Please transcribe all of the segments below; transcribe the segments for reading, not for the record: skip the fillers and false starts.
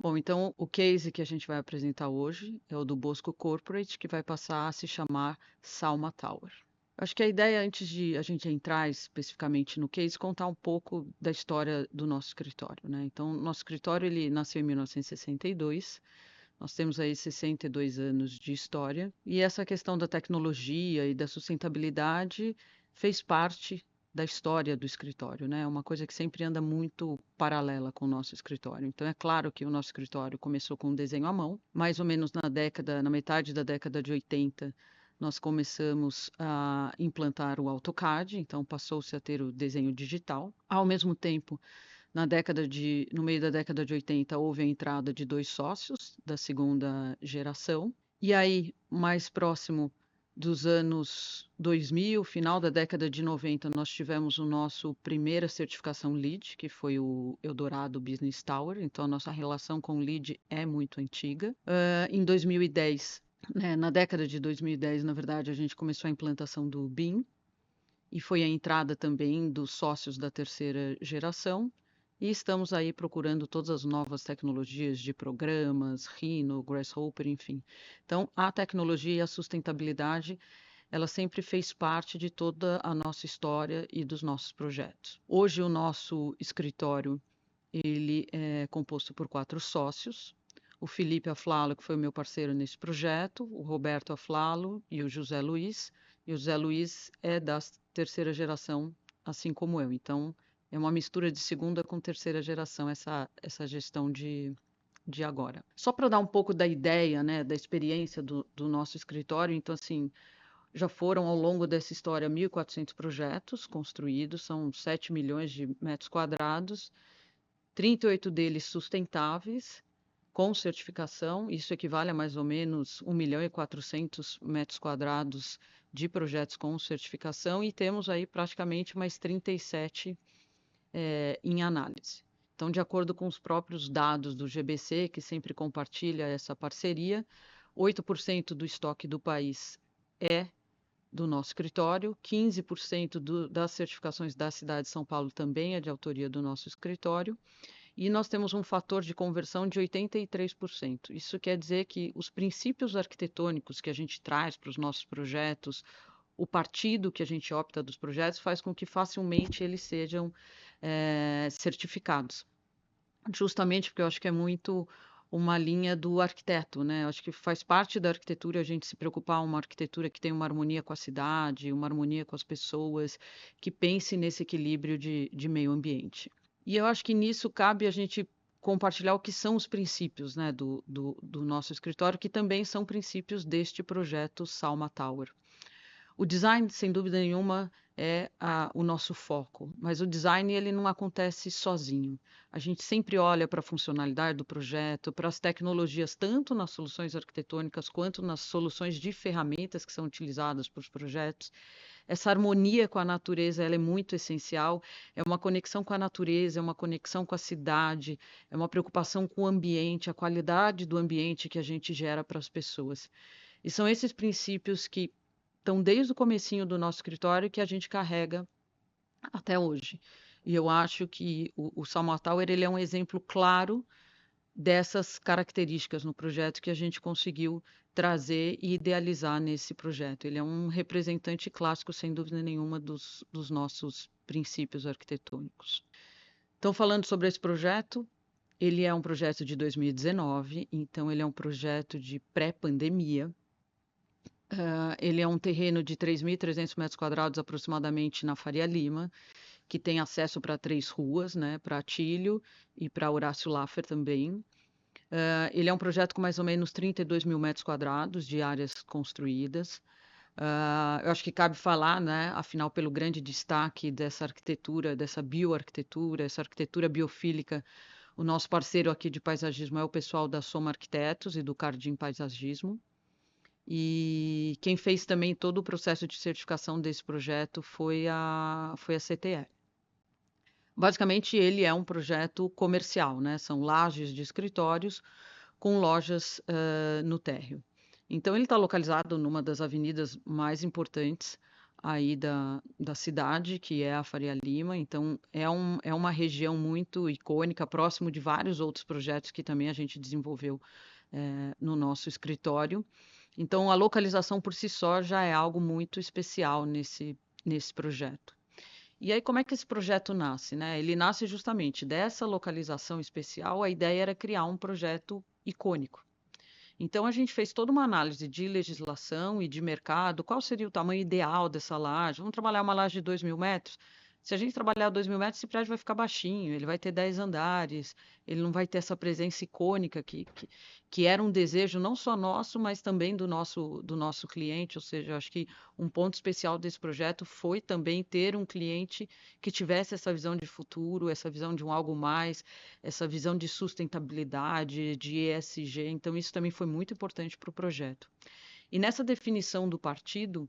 Bom, então o case que a gente vai apresentar hoje é o do Bosco Corporate, que vai passar a se chamar Salma Tower. Acho que a ideia, antes de a gente entrar especificamente no case, contar um pouco da história do nosso escritório, né? Então, nosso escritório ele nasceu em 1962. Nós temos aí 62 anos de história e essa questão da tecnologia e da sustentabilidade fez parte da história do escritório, né? É uma coisa que sempre anda muito paralela com o nosso escritório. Então, é claro que o nosso escritório começou com um desenho à mão, mais ou menos na metade da década de 80, nós começamos a implantar o AutoCAD, então passou-se a ter o desenho digital. Ao mesmo tempo, no meio da década de 80, houve a entrada de dois sócios da segunda geração. E aí, mais próximo dos anos 2000, final da década de 90, nós tivemos o nosso primeira certificação LEED, que foi o Eldorado Business Tower. Então, a nossa relação com o LEED é muito antiga. Em 2010, né, na década de 2010, na verdade, a gente começou a implantação do BIM, e foi a entrada também dos sócios da terceira geração. E estamos aí procurando todas as novas tecnologias de programas, Rhino, Grasshopper, enfim. Então, a tecnologia e a sustentabilidade, ela sempre fez parte de toda a nossa história e dos nossos projetos. Hoje, o nosso escritório, ele é composto por 4 sócios. O Felipe Aflalo, que foi o meu parceiro nesse projeto, o Roberto Aflalo e o José Luiz. E o José Luiz é da terceira geração, assim como eu. Então, é uma mistura de segunda com terceira geração, essa gestão de agora. Só para dar um pouco da ideia, né, da experiência do nosso escritório, então, assim, já foram ao longo dessa história 1.400 projetos construídos, são 7 milhões de metros quadrados, 38 deles sustentáveis, com certificação. Isso equivale a mais ou menos 1.400.000 metros quadrados de projetos com certificação, e temos aí praticamente mais 37 em análise. Então, de acordo com os próprios dados do GBC, que sempre compartilha essa parceria, 8% do estoque do país é do nosso escritório, 15% das certificações da cidade de São Paulo também é de autoria do nosso escritório, e nós temos um fator de conversão de 83%. Isso quer dizer que os princípios arquitetônicos que a gente traz para os nossos projetos, o partido que a gente opta dos projetos, faz com que facilmente eles sejam certificados. Justamente porque eu acho que é muito uma linha do arquiteto, né? Eu acho que faz parte da arquitetura a gente se preocupar uma arquitetura que tenha uma harmonia com a cidade, uma harmonia com as pessoas, que pense nesse equilíbrio de meio ambiente. E eu acho que nisso cabe a gente compartilhar o que são os princípios, né, do nosso escritório, que também são princípios deste projeto Salma Tower. O design, sem dúvida nenhuma, é o nosso foco, mas o design ele não acontece sozinho. A gente sempre olha para a funcionalidade do projeto, para as tecnologias, tanto nas soluções arquitetônicas quanto nas soluções de ferramentas que são utilizadas para os projetos. Essa harmonia com a natureza ela é muito essencial, é uma conexão com a natureza, é uma conexão com a cidade, é uma preocupação com o ambiente, a qualidade do ambiente que a gente gera para as pessoas. E são esses princípios que estão desde o comecinho do nosso escritório que a gente carrega até hoje. E eu acho que o Salma Tower ele é um exemplo claro dessas características no projeto que a gente conseguiu trazer e idealizar nesse projeto. Ele é um representante clássico, sem dúvida nenhuma, dos nossos princípios arquitetônicos. Então, falando sobre esse projeto, ele é um projeto de 2019, então ele é um projeto de pré-pandemia. Ele é um terreno de 3.300 metros quadrados aproximadamente na Faria Lima, que tem acesso para 3 ruas, né, para Atílio e para Horácio Laffer também. Ele é um projeto com mais ou menos 32 mil metros quadrados de áreas construídas. Eu acho que cabe falar, né, afinal, pelo grande destaque dessa arquitetura, dessa bioarquitetura, essa arquitetura biofílica, o nosso parceiro aqui de paisagismo é o pessoal da Soma Arquitetos e do Cardim Paisagismo. E quem fez também todo o processo de certificação desse projeto foi a CTE. Basicamente, ele é um projeto comercial, né? São lajes de escritórios com lojas no térreo. Então, ele está localizado numa das avenidas mais importantes aí da cidade, que é a Faria Lima. Então, é uma região muito icônica, próximo de vários outros projetos que também a gente desenvolveu no nosso escritório. Então, a localização por si só já é algo muito especial nesse projeto. E aí, como é que esse projeto nasce, né? Ele nasce justamente dessa localização especial. A ideia era criar um projeto icônico. Então, a gente fez toda uma análise de legislação e de mercado, qual seria o tamanho ideal dessa laje. Vamos trabalhar uma laje de 2.000 metros? Se a gente trabalhar 2.000 metros, esse prédio vai ficar baixinho, ele vai ter 10 andares, ele não vai ter essa presença icônica que era um desejo não só nosso, mas também do nosso cliente. Ou seja, eu acho que um ponto especial desse projeto foi também ter um cliente que tivesse essa visão de futuro, essa visão de um algo mais, essa visão de sustentabilidade, de ESG. Então, isso também foi muito importante para o projeto. E nessa definição do partido,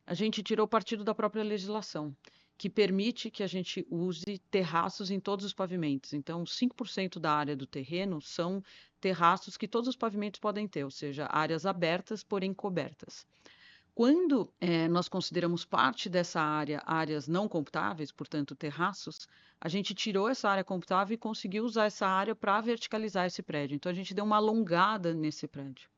a gente tirou partido da própria legislação, que permite que a gente use terraços em todos os pavimentos. Então, 5% da área do terreno são terraços que todos os pavimentos podem ter, ou seja, áreas abertas, porém cobertas. Quando nós consideramos parte dessa área áreas não computáveis, portanto, terraços, a gente tirou essa área computável e conseguiu usar essa área para verticalizar esse prédio. Então, a gente deu uma alongada nesse prédio.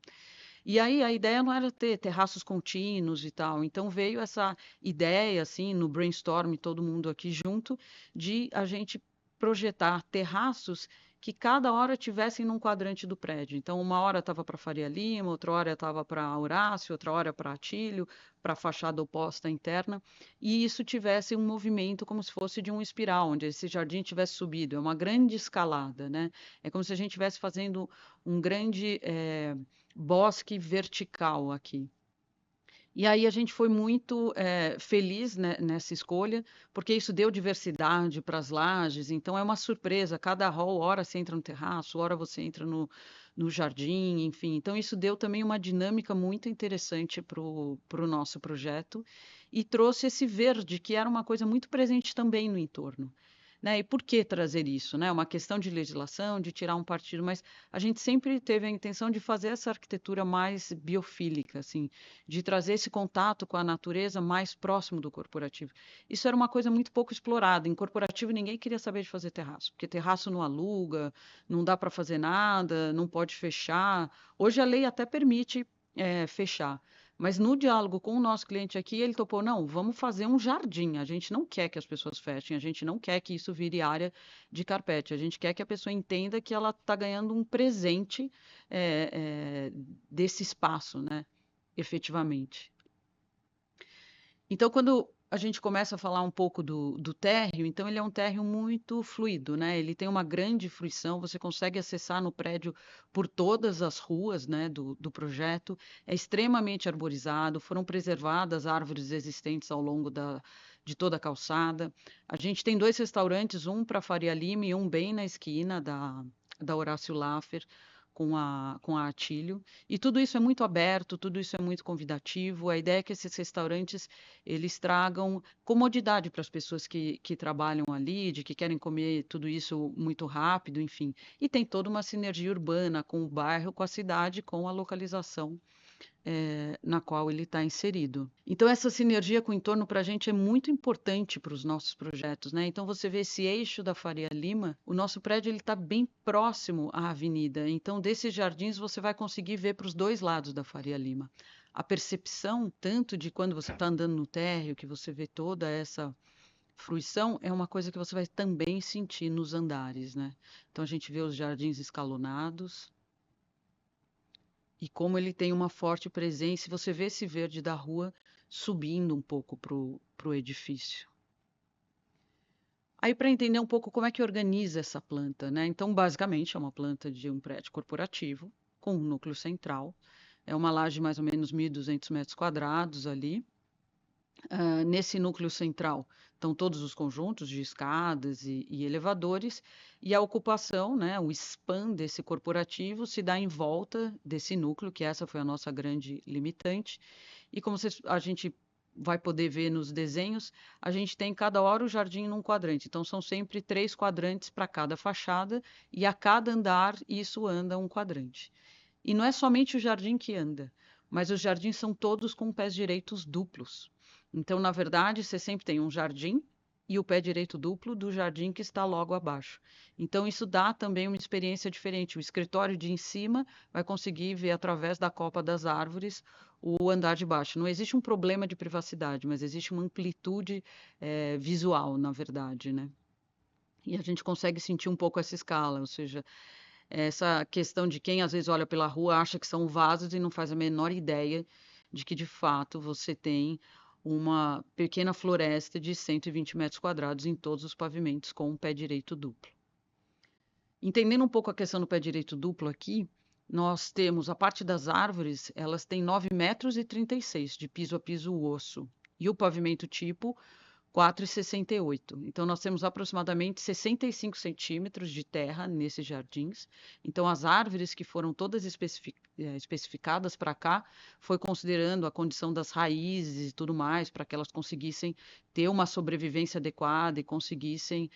E aí a ideia não era ter terraços contínuos e tal. Então veio essa ideia, assim, no brainstorm, todo mundo aqui junto, de a gente projetar terraços que cada hora tivessem num quadrante do prédio. Então, uma hora estava para Faria Lima, outra hora estava para Horácio, outra hora para Atílio, para a fachada oposta interna, e isso tivesse um movimento como se fosse de um espiral, onde esse jardim tivesse subido. É uma grande escalada, né? É como se a gente estivesse fazendo um grande bosque vertical aqui. E aí a gente foi muito feliz, né, nessa escolha, porque isso deu diversidade para as lajes. Então é uma surpresa. Cada hall, hora você entra no terraço, hora você entra no jardim, enfim. Então isso deu também uma dinâmica muito interessante para o nosso projeto e trouxe esse verde, que era uma coisa muito presente também no entorno. Né? E por que trazer isso? Né? Uma questão de legislação, de tirar um partido, mas a gente sempre teve a intenção de fazer essa arquitetura mais biofílica, assim, de trazer esse contato com a natureza mais próximo do corporativo. Isso era uma coisa muito pouco explorada. Em corporativo, ninguém queria saber de fazer terraço, porque terraço não aluga, não dá para fazer nada, não pode fechar. Hoje a lei até permite fechar. Mas no diálogo com o nosso cliente aqui, ele topou, não, vamos fazer um jardim. A gente não quer que as pessoas fechem, a gente não quer que isso vire área de carpete. A gente quer que a pessoa entenda que ela está ganhando um presente desse espaço, né? Efetivamente. Então, quando a gente começa a falar um pouco do térreo, então ele é um térreo muito fluido, né? Ele tem uma grande fruição, você consegue acessar no prédio por todas as ruas, né, do projeto. É extremamente arborizado, foram preservadas árvores existentes ao longo de toda a calçada. A gente tem 2 restaurantes, um para Faria Lima e um bem na esquina da Horácio Laffer, com a Atílio. E tudo isso é muito aberto, tudo isso é muito convidativo. A ideia é que esses restaurantes eles tragam comodidade para as pessoas que trabalham ali, de que querem comer tudo isso muito rápido, enfim. E tem toda uma sinergia urbana com o bairro, com a cidade, com a localização na qual ele está inserido. Então, essa sinergia com o entorno para a gente é muito importante para os nossos projetos, né? Então, você vê esse eixo da Faria Lima, o nosso prédio ele está bem próximo à avenida. Então, desses jardins você vai conseguir ver para os dois lados da Faria Lima. A percepção, tanto de quando você está andando no térreo, que você vê toda essa fruição, é uma coisa que você vai também sentir nos andares, né? Então, a gente vê os jardins escalonados, e como ele tem uma forte presença, você vê esse verde da rua subindo um pouco pro edifício. Aí, para entender um pouco como é que organiza essa planta, né? Então, basicamente, é uma planta de um prédio corporativo, com um núcleo central. É uma laje de mais ou menos 1.200 metros quadrados ali. Nesse núcleo central estão todos os conjuntos de escadas e elevadores, e a ocupação, né, o span desse corporativo se dá em volta desse núcleo, que essa foi a nossa grande limitante. E como a gente vai poder ver nos desenhos, a gente tem cada hora o jardim num quadrante. Então, são sempre 3 quadrantes para cada fachada, e a cada andar isso anda um quadrante. E não é somente o jardim que anda, mas os jardins são todos com pés direitos duplos. Então, na verdade, você sempre tem um jardim e o pé direito duplo do jardim que está logo abaixo. Então, isso dá também uma experiência diferente. O escritório de em cima vai conseguir ver através da copa das árvores o andar de baixo. Não existe um problema de privacidade, mas existe uma amplitude visual, na verdade, né? E a gente consegue sentir um pouco essa escala, ou seja, essa questão de quem às vezes olha pela rua acha que são vasos e não faz a menor ideia de que de fato você tem uma pequena floresta de 120 metros quadrados em todos os pavimentos com um pé direito duplo. Entendendo um pouco a questão do pé direito duplo aqui, nós temos a parte das árvores, elas têm 9 metros e 36 de piso a piso osso. E o pavimento tipo 4,68. Então, nós temos aproximadamente 65 centímetros de terra nesses jardins. Então, as árvores que foram todas especificadas para cá, foi considerando a condição das raízes e tudo mais, para que elas conseguissem ter uma sobrevivência adequada e conseguissem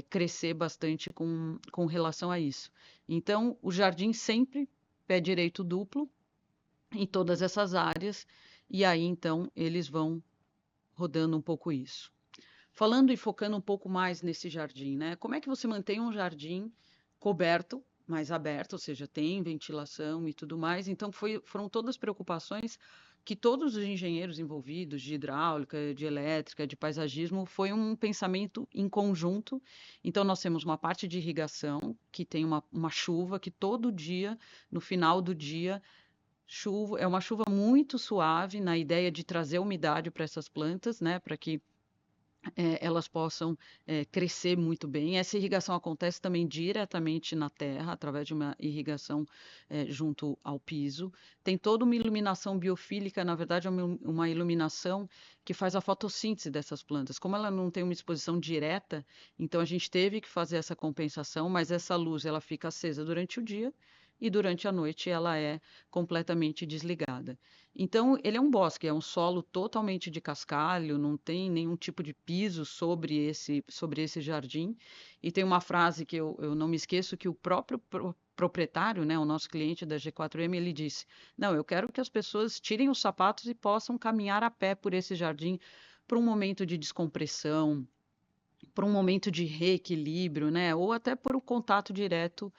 crescer bastante com relação a isso. Então, o jardim sempre pé direito duplo em todas essas áreas, e aí então eles vão rodando um pouco isso. Falando e focando um pouco mais nesse jardim, né? Como é que você mantém um jardim coberto, mais aberto, ou seja, tem ventilação e tudo mais? Então, foram todas preocupações que todos os engenheiros envolvidos, de hidráulica, de elétrica, de paisagismo, foi um pensamento em conjunto. Então, nós temos uma parte de irrigação, que tem uma chuva, que todo dia, no final do dia, chuva, é uma chuva muito suave, na ideia de trazer umidade para essas plantas, né? Para que elas possam crescer muito bem. Essa irrigação acontece também diretamente na terra, através de uma irrigação junto ao piso. Tem toda uma iluminação biofílica, na verdade, é uma iluminação que faz a fotossíntese dessas plantas. Como ela não tem uma exposição direta, então a gente teve que fazer essa compensação, mas essa luz ela fica acesa durante o dia e durante a noite ela é completamente desligada. Então, ele é um bosque, é um solo totalmente de cascalho, não tem nenhum tipo de piso sobre esse jardim. E tem uma frase que eu não me esqueço, que o próprio proprietário, né, o nosso cliente da G4M, ele disse: Não, eu quero que as pessoas tirem os sapatos e possam caminhar a pé por esse jardim para um momento de descompressão, por um momento de reequilíbrio, né? Ou até por um contato direto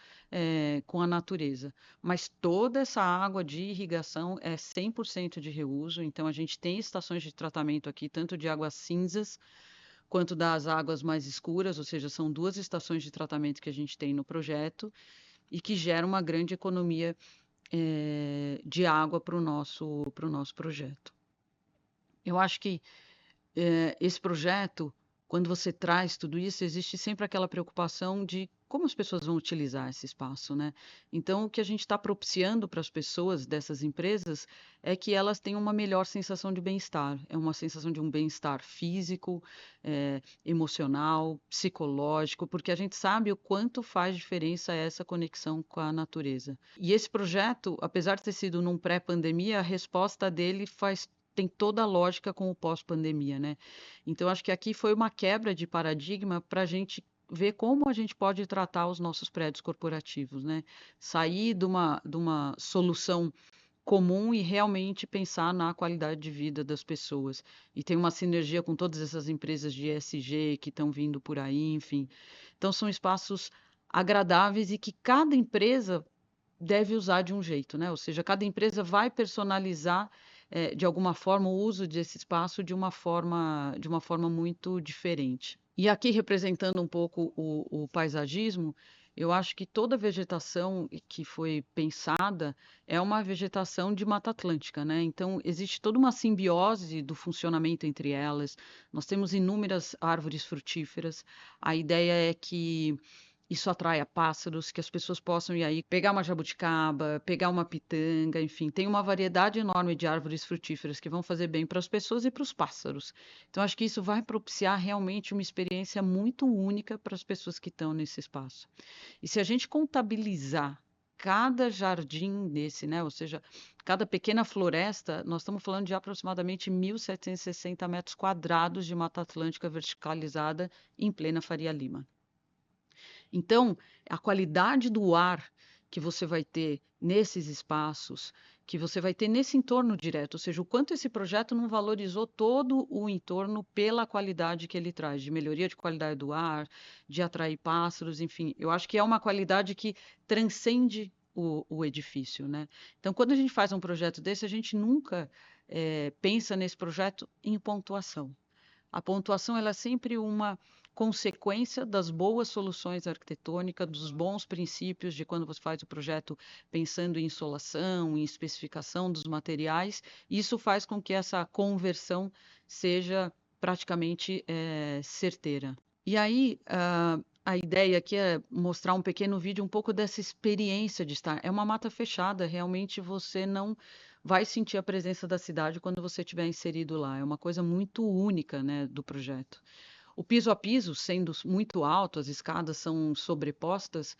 com a natureza. Mas toda essa água de irrigação é 100% de reuso, então a gente tem estações de tratamento aqui, tanto de águas cinzas quanto das águas mais escuras, ou seja, são duas estações de tratamento que a gente tem no projeto e que gera uma grande economia de água para o nosso projeto. Eu acho que esse projeto, quando você traz tudo isso, existe sempre aquela preocupação de como as pessoas vão utilizar esse espaço, né? Então, o que a gente está propiciando para as pessoas dessas empresas é que elas tenham uma melhor sensação de bem-estar. É uma sensação de um bem-estar físico, emocional, psicológico, porque a gente sabe o quanto faz diferença essa conexão com a natureza. E esse projeto, apesar de ter sido num pré-pandemia, a resposta dele tem toda a lógica com o pós-pandemia, né? Então, acho que aqui foi uma quebra de paradigma para a gente ver como a gente pode tratar os nossos prédios corporativos, né? Sair de uma solução comum e realmente pensar na qualidade de vida das pessoas. E tem uma sinergia com todas essas empresas de ESG que estão vindo por aí, enfim. Então, são espaços agradáveis e que cada empresa deve usar de um jeito, né? Ou seja, cada empresa vai personalizar de alguma forma o uso desse espaço de uma forma muito diferente. E aqui representando um pouco o paisagismo, eu acho que toda a vegetação que foi pensada é uma vegetação de Mata Atlântica, né? Então existe toda uma simbiose do funcionamento entre elas. Nós temos inúmeras árvores frutíferas. A ideia é que isso atraia pássaros, que as pessoas possam ir aí pegar uma jabuticaba, pegar uma pitanga, enfim, tem uma variedade enorme de árvores frutíferas que vão fazer bem para as pessoas e para os pássaros. Então, acho que isso vai propiciar realmente uma experiência muito única para as pessoas que estão nesse espaço. E se a gente contabilizar cada jardim desse, né, ou seja, cada pequena floresta, nós estamos falando de aproximadamente 1.760 metros quadrados de Mata Atlântica verticalizada em plena Faria Lima. Então, a qualidade do ar que você vai ter nesses espaços que você vai ter nesse entorno direto, ou seja, o quanto esse projeto não valorizou todo o entorno pela qualidade que ele traz, de melhoria de qualidade do ar, de atrair pássaros, enfim. Eu acho que é uma qualidade que transcende o edifício, né? Então, quando a gente faz um projeto desse, a gente nunca pensa nesse projeto em pontuação. A pontuação ela é sempre uma consequência das boas soluções arquitetônicas, dos bons princípios de quando você faz o projeto pensando em insolação, em especificação dos materiais. Isso faz com que essa conversão seja praticamente certeira. E aí, a ideia aqui é mostrar um pequeno vídeo, um pouco dessa experiência de estar. É uma mata fechada, realmente você não vai sentir a presença da cidade quando você estiver inserido lá. É uma coisa muito única, né, do projeto. O piso a piso, sendo muito alto, as escadas são sobrepostas,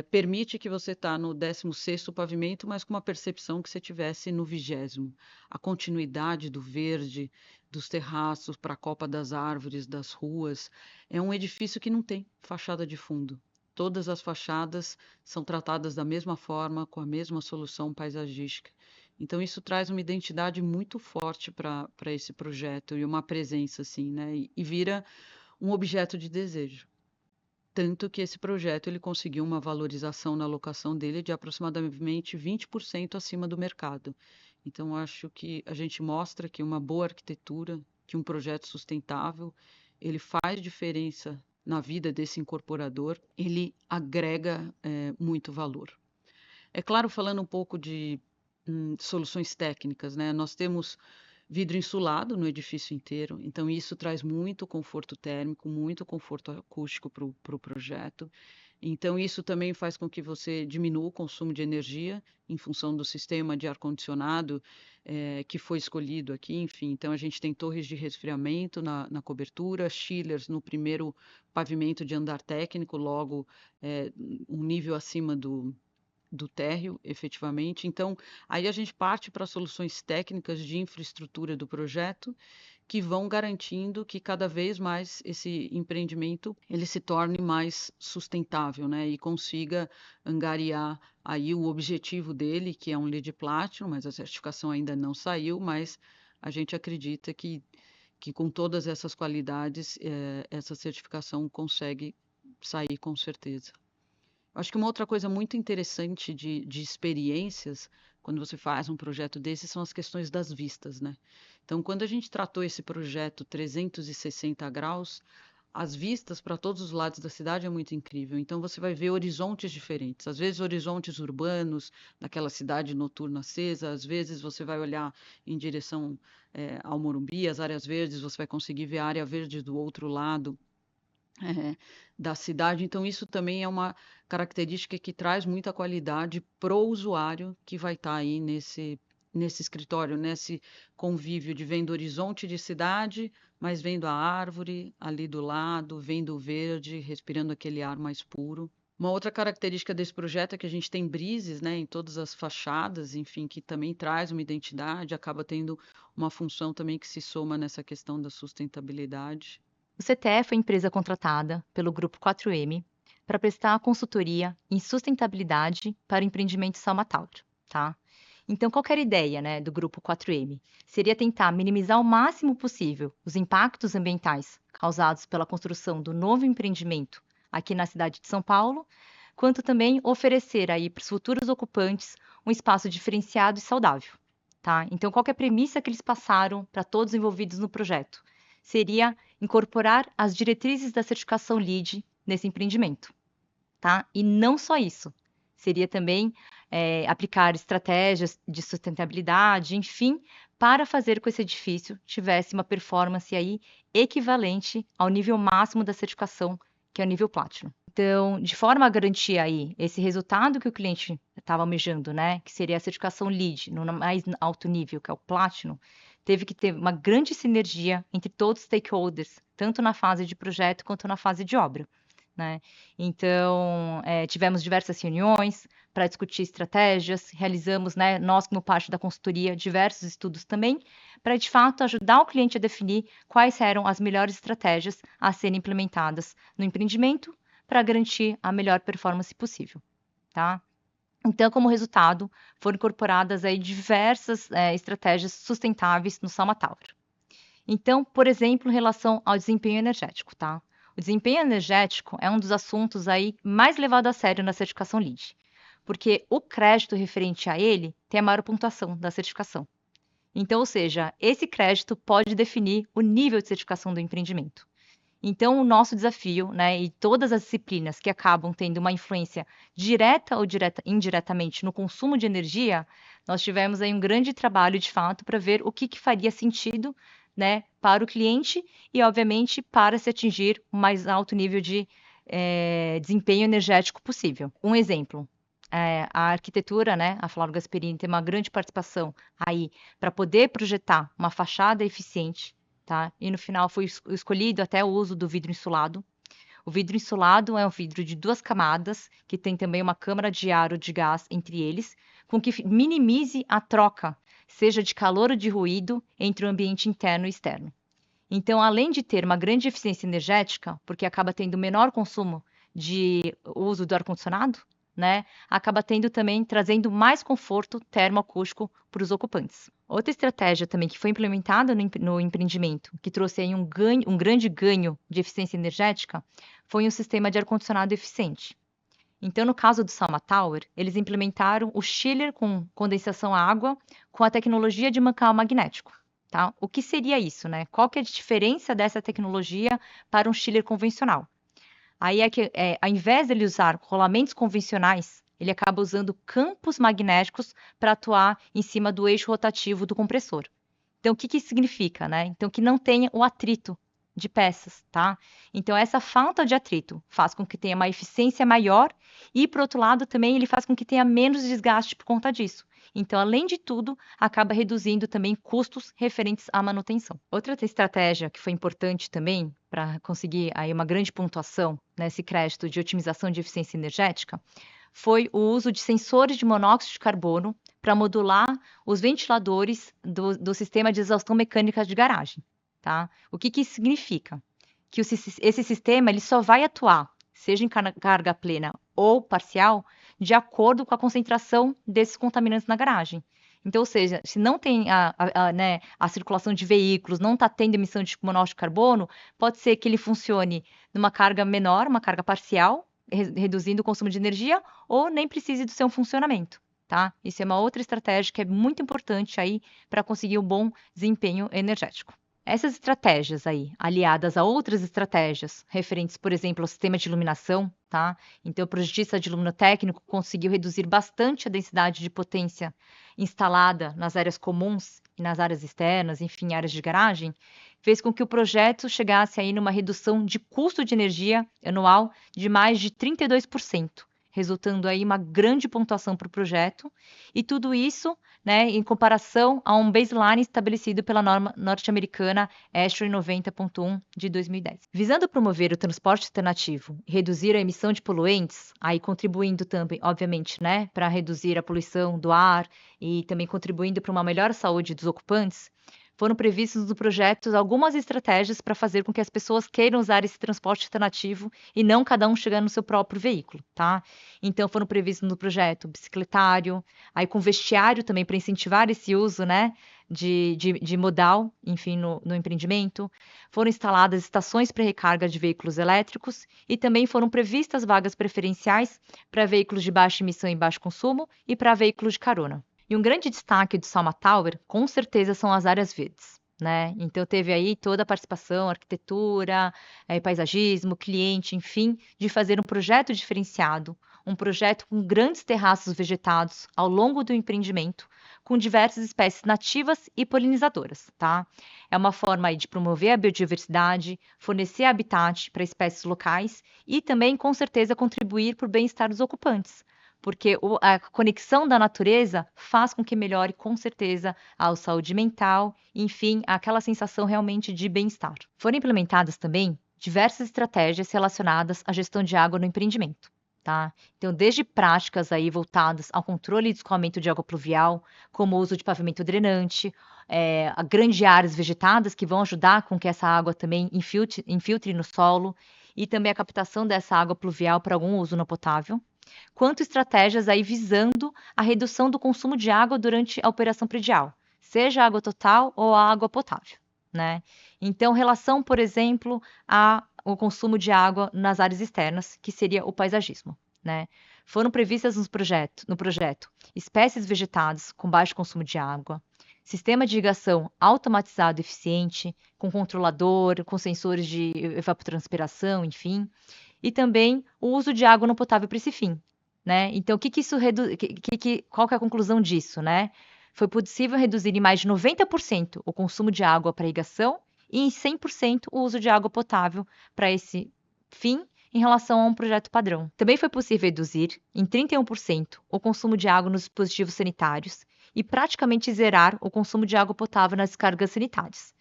permite que você está no 16º pavimento, mas com uma percepção que você tivesse no 20º. A continuidade do verde, dos terraços para a copa das árvores, das ruas, é um edifício que não tem fachada de fundo. Todas as fachadas são tratadas da mesma forma, com a mesma solução paisagística. Então, isso traz uma identidade muito forte para esse projeto e uma presença, assim, né? E vira um objeto de desejo. Tanto que esse projeto ele conseguiu uma valorização na locação dele de aproximadamente 20% acima do mercado. Então, acho que a gente mostra que uma boa arquitetura, que um projeto sustentável, ele faz diferença na vida desse incorporador, ele agrega muito valor. É claro, falando um pouco de soluções técnicas, né? Nós temos vidro insulado no edifício inteiro, então isso traz muito conforto térmico, muito conforto acústico para o projeto. Então, isso também faz com que você diminua o consumo de energia em função do sistema de ar-condicionado que foi escolhido aqui. Enfim, então a gente tem torres de resfriamento na cobertura, chillers no primeiro pavimento de andar técnico, logo um nível acima do térreo, efetivamente. Então, aí a gente parte para soluções técnicas de infraestrutura do projeto que vão garantindo que cada vez mais esse empreendimento ele se torne mais sustentável, né, e consiga angariar aí o objetivo dele, que é um LEED Platinum, mas a certificação ainda não saiu, mas a gente acredita que com todas essas qualidades, essa certificação consegue sair com certeza. Acho que uma outra coisa muito interessante de experiências, quando você faz um projeto desse, são as questões das vistas, né? Então, quando a gente tratou esse projeto 360 graus, as vistas para todos os lados da cidade é muito incrível. Então, você vai ver horizontes diferentes. Às vezes, horizontes urbanos, daquela cidade noturna acesa. Às vezes, você vai olhar em direção ao Morumbi, as áreas verdes, você vai conseguir ver a área verde do outro lado da cidade. Então, isso também é uma característica que traz muita qualidade pro usuário que vai estar aí nesse escritório, nesse convívio de vendo horizonte de cidade, mas vendo a árvore ali do lado, vendo o verde, respirando aquele ar mais puro. Uma outra característica desse projeto é que a gente tem brises, né, em todas as fachadas, enfim, que também traz uma identidade, acaba tendo uma função também que se soma nessa questão da sustentabilidade. O CTE foi a empresa contratada pelo Grupo 4M para prestar consultoria em sustentabilidade para o empreendimento Salma Tauro, tá? Então, qual que era a ideia, né, do Grupo 4M? Seria tentar minimizar o máximo possível os impactos ambientais causados pela construção do novo empreendimento aqui na cidade de São Paulo, quanto também oferecer aí para os futuros ocupantes um espaço diferenciado e saudável, tá? Então, qual que é a premissa que eles passaram para todos envolvidos no projeto? Seria incorporar as diretrizes da certificação LEED nesse empreendimento, tá? E não só isso, seria também aplicar estratégias de sustentabilidade, enfim, para fazer com que esse edifício tivesse uma performance aí equivalente ao nível máximo da certificação, que é o nível Platinum. Então, de forma a garantir aí esse resultado que o cliente estava almejando, né, que seria a certificação LEED no mais alto nível, que é o Platinum, teve que ter uma grande sinergia entre todos os stakeholders, tanto na fase de projeto quanto na fase de obra, né? Então, tivemos diversas reuniões para discutir estratégias, realizamos, né, nós como parte da consultoria, diversos estudos também, para de fato ajudar o cliente a definir quais eram as melhores estratégias a serem implementadas no empreendimento para garantir a melhor performance possível, tá? Então, como resultado, foram incorporadas aí diversas estratégias sustentáveis no Salma Tower. Então, por exemplo, em relação ao desempenho energético, tá? O desempenho energético é um dos assuntos aí mais levado a sério na certificação LEED, porque o crédito referente a ele tem a maior pontuação da certificação. Então, ou seja, esse crédito pode definir o nível de certificação do empreendimento. Então, o nosso desafio, né, e todas as disciplinas que acabam tendo uma influência direta ou indiretamente no consumo de energia, nós tivemos aí um grande trabalho, de fato, para ver o que faria sentido, né, para o cliente e, obviamente, para se atingir o mais alto nível de desempenho energético possível. Um exemplo, a arquitetura, né, a Flávia Gasperini tem uma grande participação aí para poder projetar uma fachada eficiente, tá? E no final foi escolhido até o uso do vidro insulado. O vidro insulado é um vidro de 2 camadas, que tem também uma câmara de ar ou de gás entre eles, com que minimize a troca, seja de calor ou de ruído, entre o ambiente interno e externo. Então, além de ter uma grande eficiência energética, porque acaba tendo menor consumo de uso do ar-condicionado, né, acaba tendo também trazendo mais conforto termoacústico para os ocupantes. Outra estratégia também que foi implementada no empreendimento, que trouxe aí um grande ganho de eficiência energética, foi um sistema de ar-condicionado eficiente. Então, no caso do Salma Tower, eles implementaram o chiller com condensação à água com a tecnologia de mancal magnético. Tá? O que seria isso, né? Qual que é a diferença dessa tecnologia para um chiller convencional? Aí ao invés de ele usar rolamentos convencionais, ele acaba usando campos magnéticos para atuar em cima do eixo rotativo do compressor. Então, o que isso significa, né? Então, que não tenha o atrito de peças, tá? Então, essa falta de atrito faz com que tenha uma eficiência maior e, por outro lado, também ele faz com que tenha menos desgaste por conta disso. Então, além de tudo, acaba reduzindo também custos referentes à manutenção. Outra estratégia que foi importante também para conseguir aí uma grande pontuação nesse crédito de otimização de eficiência energética foi o uso de sensores de monóxido de carbono para modular os ventiladores do sistema de exaustão mecânica de garagem. Tá? O que isso significa? Que esse sistema ele só vai atuar, seja em carga plena ou parcial, de acordo com a concentração desses contaminantes na garagem. Então, ou seja, se não tem né, a circulação de veículos, não está tendo emissão de monóxido de carbono, pode ser que ele funcione numa carga menor, uma carga parcial, reduzindo o consumo de energia, ou nem precise do seu funcionamento. Tá? Isso é uma outra estratégia que é muito importante aí para conseguir um bom desempenho energético. Essas estratégias aí, aliadas a outras estratégias referentes, por exemplo, ao sistema de iluminação, tá? Então, o projetista de luminotécnico conseguiu reduzir bastante a densidade de potência instalada nas áreas comuns e nas áreas externas, enfim, áreas de garagem, fez com que o projeto chegasse aí numa redução de custo de energia anual de mais de 32%, resultando aí uma grande pontuação para o projeto, e tudo isso, né, em comparação a um baseline estabelecido pela norma norte-americana ASHRAE 90.1 de 2010. Visando promover o transporte alternativo e reduzir a emissão de poluentes, aí contribuindo também, obviamente, né, para reduzir a poluição do ar e também contribuindo para uma melhor saúde dos ocupantes, foram previstos no projeto algumas estratégias para fazer com que as pessoas queiram usar esse transporte alternativo e não cada um chegar no seu próprio veículo, tá? Então, foram previstos no projeto bicicletário, aí com vestiário também para incentivar esse uso, né, de modal, enfim, no empreendimento. Foram instaladas estações para recarga de veículos elétricos e também foram previstas vagas preferenciais para veículos de baixa emissão e baixo consumo e para veículos de carona. E um grande destaque do Salma Tower, com certeza, são as áreas verdes, né? Então teve aí toda a participação, arquitetura, paisagismo, cliente, enfim, de fazer um projeto diferenciado, um projeto com grandes terraços vegetados ao longo do empreendimento, com diversas espécies nativas e polinizadoras, tá? É uma forma aí de promover a biodiversidade, fornecer habitat para espécies locais e também, com certeza, contribuir para o bem-estar dos ocupantes, porque a conexão da natureza faz com que melhore, com certeza, a saúde mental, enfim, aquela sensação realmente de bem-estar. Foram implementadas também diversas estratégias relacionadas à gestão de água no empreendimento. Tá? Então, desde práticas aí voltadas ao controle e escoamento de água pluvial, como o uso de pavimento drenante, a grandes áreas vegetadas que vão ajudar com que essa água também infiltre no solo, e também a captação dessa água pluvial para algum uso não potável. quanto estratégias aí visando a redução do consumo de água durante a operação predial, seja a água total ou a água potável, né? Então, relação, por exemplo, ao consumo de água nas áreas externas, que seria o paisagismo, né? Foram previstas no projeto espécies vegetadas com baixo consumo de água, sistema de irrigação automatizado e eficiente, com controlador, com sensores de evapotranspiração, enfim, e também o uso de água não potável para esse fim, né? Então, o que que isso qual que é a conclusão disso, né? Foi possível reduzir em mais de 90% o consumo de água para irrigação e em 100% o uso de água potável para esse fim em relação a um projeto padrão. Também foi possível reduzir em 31% o consumo de água nos dispositivos sanitários e praticamente zerar o consumo de água potável nas descargas sanitárias.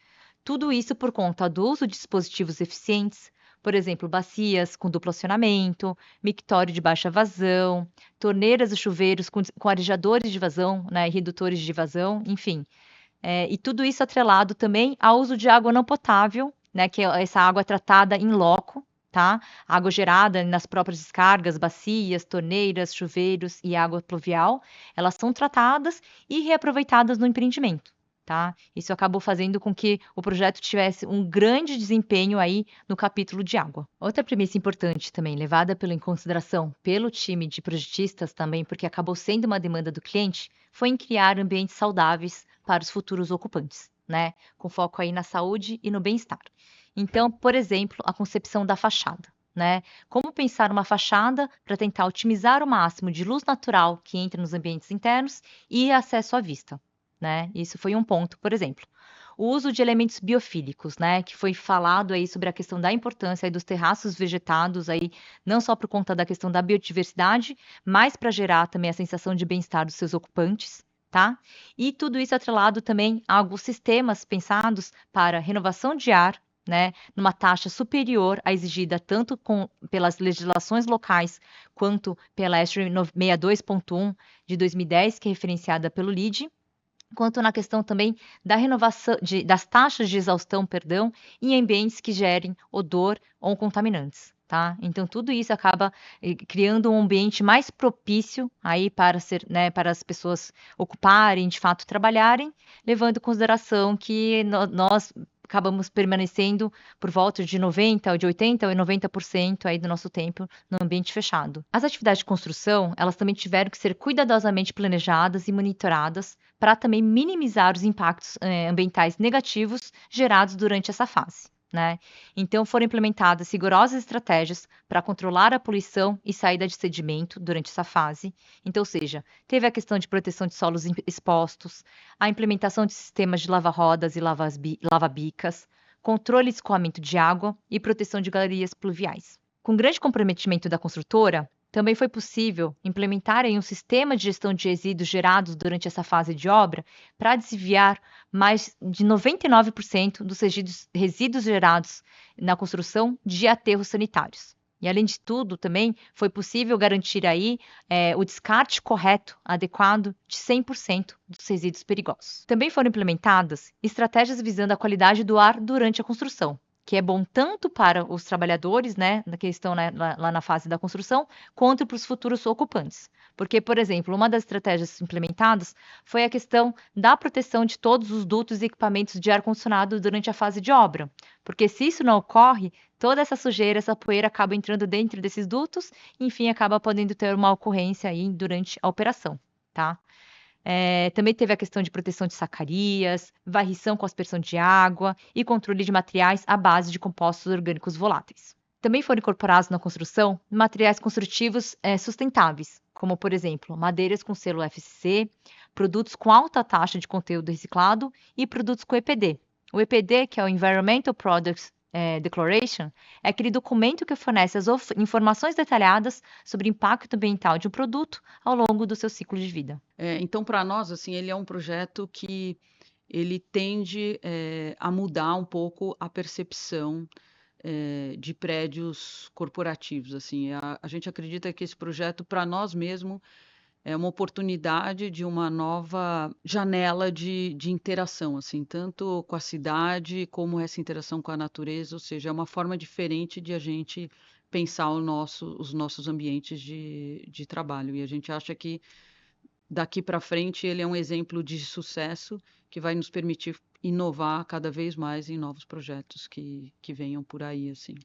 Tudo isso por conta do uso de dispositivos eficientes, por exemplo, bacias com duplo acionamento, mictório de baixa vazão, torneiras e chuveiros com arejadores de vazão, né, e redutores de vazão, enfim. E tudo isso atrelado também ao uso de água não potável, né, que é essa água tratada em loco, tá? Água gerada nas próprias descargas, bacias, torneiras, chuveiros e água pluvial, elas são tratadas e reaproveitadas no empreendimento. Tá? Isso acabou fazendo com que o projeto tivesse um grande desempenho aí no capítulo de água. Outra premissa importante também, levada em consideração pelo time de projetistas também, porque acabou sendo uma demanda do cliente, foi em criar ambientes saudáveis para os futuros ocupantes, né? Com foco aí na saúde e no bem-estar. Então, por exemplo, a concepção da fachada, né? Como pensar uma fachada para tentar otimizar o máximo de luz natural que entra nos ambientes internos e acesso à vista, né? Isso foi um ponto, por exemplo. O uso de elementos biofílicos, né, que foi falado aí sobre a questão da importância aí dos terraços vegetados aí, não só por conta da questão da biodiversidade, mas para gerar também a sensação de bem-estar dos seus ocupantes, tá? E tudo isso atrelado também a alguns sistemas pensados para renovação de ar, né, numa taxa superior à exigida tanto pelas legislações locais quanto pela ESHRE 62.1 de 2010, que é referenciada pelo LEED, quanto na questão também da renovação das taxas de exaustão, perdão, em ambientes que gerem odor ou contaminantes, tá? Então tudo isso acaba criando um ambiente mais propício aí para né, para as pessoas ocuparem, de fato trabalharem, levando em consideração que nós acabamos permanecendo por volta de 90, de 80 ou 90% aí do nosso tempo no ambiente fechado. As atividades de construção, elas também tiveram que ser cuidadosamente planejadas e monitoradas para também minimizar os impactos ambientais negativos gerados durante essa fase, né? Então foram implementadas rigorosas estratégias para controlar a poluição e saída de sedimento durante essa fase. Então, ou seja, teve a questão de proteção de solos expostos, a implementação de sistemas de lava-rodas e lava-bicas, controle de escoamento de água e proteção de galerias pluviais. Com grande comprometimento da construtora, também foi possível implementar um sistema de gestão de resíduos gerados durante essa fase de obra para desviar mais de 99% dos resíduos gerados na construção de aterros sanitários. E, além de tudo, também foi possível garantir aí o descarte correto, adequado, de 100% dos resíduos perigosos. Também foram implementadas estratégias visando a qualidade do ar durante a construção, que é bom tanto para os trabalhadores, né, que estão lá na fase da construção, quanto para os futuros ocupantes. Porque, por exemplo, uma das estratégias implementadas foi a questão da proteção de todos os dutos e equipamentos de ar-condicionado durante a fase de obra. Porque se isso não ocorre, toda essa sujeira, essa poeira acaba entrando dentro desses dutos e, enfim, acaba podendo ter uma ocorrência aí durante a operação, tá? Também teve a questão de proteção de sacarias, varrição com aspersão de água e controle de materiais à base de compostos orgânicos voláteis. Também foram incorporados na construção materiais construtivos sustentáveis, como, por exemplo, madeiras com selo FSC, produtos com alta taxa de conteúdo reciclado e produtos com EPD. O EPD, que é o Environmental Products Declaration, é aquele documento que fornece as informações detalhadas sobre o impacto ambiental de um produto ao longo do seu ciclo de vida. Então, para nós, assim, ele é um projeto que ele tende a mudar um pouco a percepção de prédios corporativos. Assim, a gente acredita que esse projeto, para nós mesmo, é uma oportunidade de uma nova janela de interação, assim, tanto com a cidade como essa interação com a natureza, ou seja, é uma forma diferente de a gente pensar os nossos ambientes de trabalho. E a gente acha que daqui para frente ele é um exemplo de sucesso que vai nos permitir inovar cada vez mais em novos projetos que venham por aí, assim.